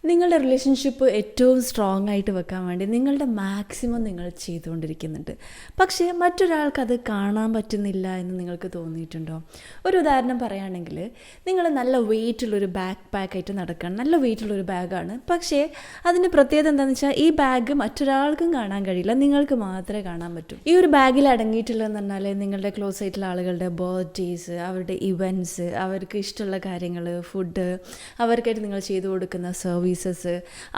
നിങ്ങളുടെ റിലേഷൻഷിപ്പ് ഏറ്റവും സ്ട്രോങ് ആയിട്ട് വെക്കാൻ വേണ്ടി നിങ്ങളുടെ മാക്സിമം നിങ്ങൾ ചെയ്തുകൊണ്ടിരിക്കുന്നുണ്ട്. പക്ഷേ മറ്റൊരാൾക്ക് അത് കാണാൻ പറ്റുന്നില്ല എന്ന് നിങ്ങൾക്ക് തോന്നിയിട്ടുണ്ടോ? ഒരു ഉദാഹരണം പറയുകയാണെങ്കിൽ, നിങ്ങൾ നല്ല വെയിറ്റുള്ളൊരു ബാക്ക് പാക്കായിട്ട് നടക്കുകയാണ്. നല്ല വെയിറ്റുള്ളൊരു ബാഗാണ്. പക്ഷേ അതിൻ്റെ പ്രത്യേകത എന്താണെന്ന് വെച്ചാൽ ഈ ബാഗ് മറ്റൊരാൾക്കും കാണാൻ കഴിയില്ല, നിങ്ങൾക്ക് മാത്രമേ കാണാൻ പറ്റൂ. ഈ ഒരു ബാഗിൽ അടങ്ങിയിട്ടുള്ളതെന്ന് പറഞ്ഞാൽ നിങ്ങളുടെ ക്ലോസ് ആയിട്ടുള്ള ആളുകളുടെ ബർത്ത്ഡേയ്സ്, അവരുടെ ഇവൻറ്റ്സ്, അവർക്ക് ഇഷ്ടമുള്ള കാര്യങ്ങൾ, ഫുഡ്, അവർക്കായിട്ട് നിങ്ങൾ ചെയ്തു കൊടുക്കുന്ന സർവീസസ്,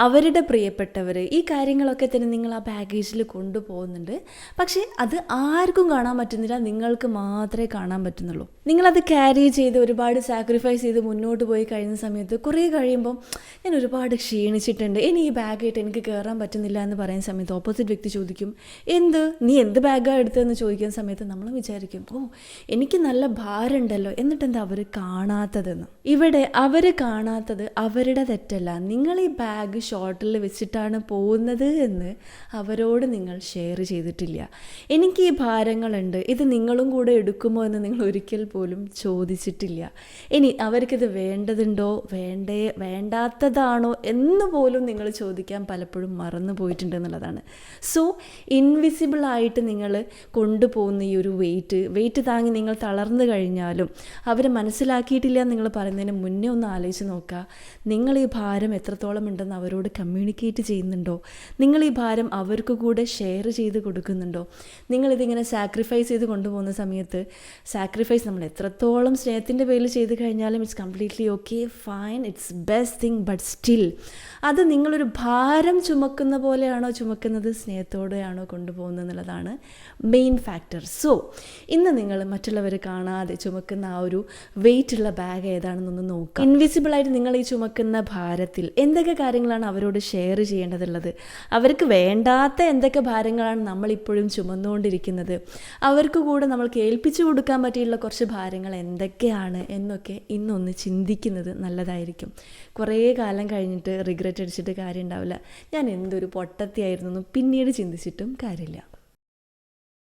അവരുടെ പ്രിയപ്പെട്ടവർ, ഈ കാര്യങ്ങളൊക്കെ തന്നെ നിങ്ങൾ ആ ബാഗേജിൽ കൊണ്ടുപോകുന്നുണ്ട്. പക്ഷേ അത് ആർക്കും കാണാൻ പറ്റുന്നില്ല, നിങ്ങൾക്ക് മാത്രമേ കാണാൻ പറ്റുന്നുള്ളൂ. നിങ്ങളത് ക്യാരി ചെയ്ത് ഒരുപാട് സാക്രിഫൈസ് ചെയ്ത് മുന്നോട്ട് പോയി കഴിയുന്ന സമയത്ത് കുറേ കഴിയുമ്പം ഞാൻ ഒരുപാട് ക്ഷീണിച്ചിട്ടുണ്ട്, ഇനി ഈ ബാഗായിട്ട് എനിക്ക് കയറാൻ പറ്റുന്നില്ല എന്ന് പറയുന്ന സമയത്ത് ഓപ്പോസിറ്റ് വ്യക്തി ചോദിക്കും, നീ എന്ത് ബാഗാണ് എടുത്തതെന്ന് ചോദിക്കുന്ന സമയത്ത് നമ്മൾ വിചാരിക്കും, എനിക്ക് നല്ല ഭാരമുണ്ടല്ലോ, എന്നിട്ടെന്താ അവർ കാണാത്തതെന്ന്. ഇവിടെ അവർ കാണാത്തത് അവരുടെ തെറ്റല്ല, നിങ്ങൾ ഈ ബാഗ് ഷോർട്ടിൽ വെച്ചിട്ടാണ് പോകുന്നത് എന്ന് അവരോട് നിങ്ങൾ ഷെയർ ചെയ്തിട്ടില്ല. എനിക്ക് ഈ ഭാരങ്ങളുണ്ട്, ഇത് നിങ്ങളും കൂടെ എടുക്കുമോ എന്ന് നിങ്ങൾ ഒരിക്കൽ പോലും ചോദിച്ചിട്ടില്ല. ഇനി അവർക്കിത് വേണ്ടതുണ്ടോ വേണ്ടാത്തതാണോ എന്ന് പോലും നിങ്ങൾ ചോദിക്കാൻ പലപ്പോഴും മറന്നു പോയിട്ടുണ്ട് എന്നുള്ളതാണ്. സോ ഇൻവിസിബിളായിട്ട് നിങ്ങൾ കൊണ്ടുപോകുന്ന ഈ ഒരു വെയിറ്റ് താങ്ങി നിങ്ങൾ തളർന്നു കഴിഞ്ഞാലും അവർ മനസ്സിലാക്കിയിട്ടില്ല നിങ്ങൾ പറയുന്നതിന് മുന്നേ ഒന്ന് ആലോചിച്ച് നോക്കുക. നിങ്ങൾ ഈ ഭാരം എത്രത്തോളം ഉണ്ടെന്ന് അവരോട് കമ്മ്യൂണിക്കേറ്റ് ചെയ്യുന്നുണ്ടോ? നിങ്ങൾ ഈ ഭാരം അവർക്ക് കൂടെ ഷെയർ ചെയ്ത് കൊടുക്കുന്നുണ്ടോ? നിങ്ങളിതിങ്ങനെ സാക്രിഫൈസ് ചെയ്ത് കൊണ്ടുപോകുന്ന സമയത്ത് സാക്രിഫൈസ് നമ്മൾ എത്രത്തോളം സ്നേഹത്തിൻ്റെ പേരിൽ ചെയ്ത് കഴിഞ്ഞാലും it's completely okay, fine, it's best thing, but still അത് നിങ്ങളൊരു ഭാരം ചുമക്കുന്ന പോലെയാണോ ചുമക്കുന്നത്, സ്നേഹത്തോടെയാണോ കൊണ്ടുപോകുന്നത് എന്നുള്ളതാണ് മെയിൻ ഫാക്ടർ. സോ ഇന്ന് നിങ്ങൾ മറ്റുള്ളവർ കാണാതെ ചുമക്കുന്ന ആ ഒരു വെയിറ്റുള്ള ബാഗ് ഏതാണെന്നൊന്ന് നോക്കാം. ഇൻവിസിബിളായിട്ട് നിങ്ങൾ ഈ ചുമക്കുന്ന ഭാരത്തിൽ എന്തൊക്കെ കാര്യങ്ങളാണ് അവരോട് ഷെയർ ചെയ്യേണ്ടതുള്ളത്, അവർക്ക് വേണ്ടാത്ത എന്തൊക്കെ ഭാരങ്ങളാണ് നമ്മളിപ്പോഴും ചുമന്നുകൊണ്ടിരിക്കുന്നത്, അവർക്ക് കൂടെ നമ്മൾ കേൾപ്പിച്ചു കൊടുക്കാൻ പറ്റിയുള്ള കുറച്ച് ഭാരങ്ങൾ എന്തൊക്കെയാണ് എന്നൊക്കെ ഇന്നൊന്ന് ചിന്തിക്കുന്നത് നല്ലതായിരിക്കും. കുറേ കാലം കഴിഞ്ഞിട്ട് റിഗ്രറ്റ് അടിച്ചിട്ട് കാര്യം ഉണ്ടാവില്ല, ഞാൻ എന്തൊരു പൊട്ടത്തിയായിരുന്നു എന്ന് പിന്നീട് ചിന്തിച്ചിട്ടും കാര്യമില്ല.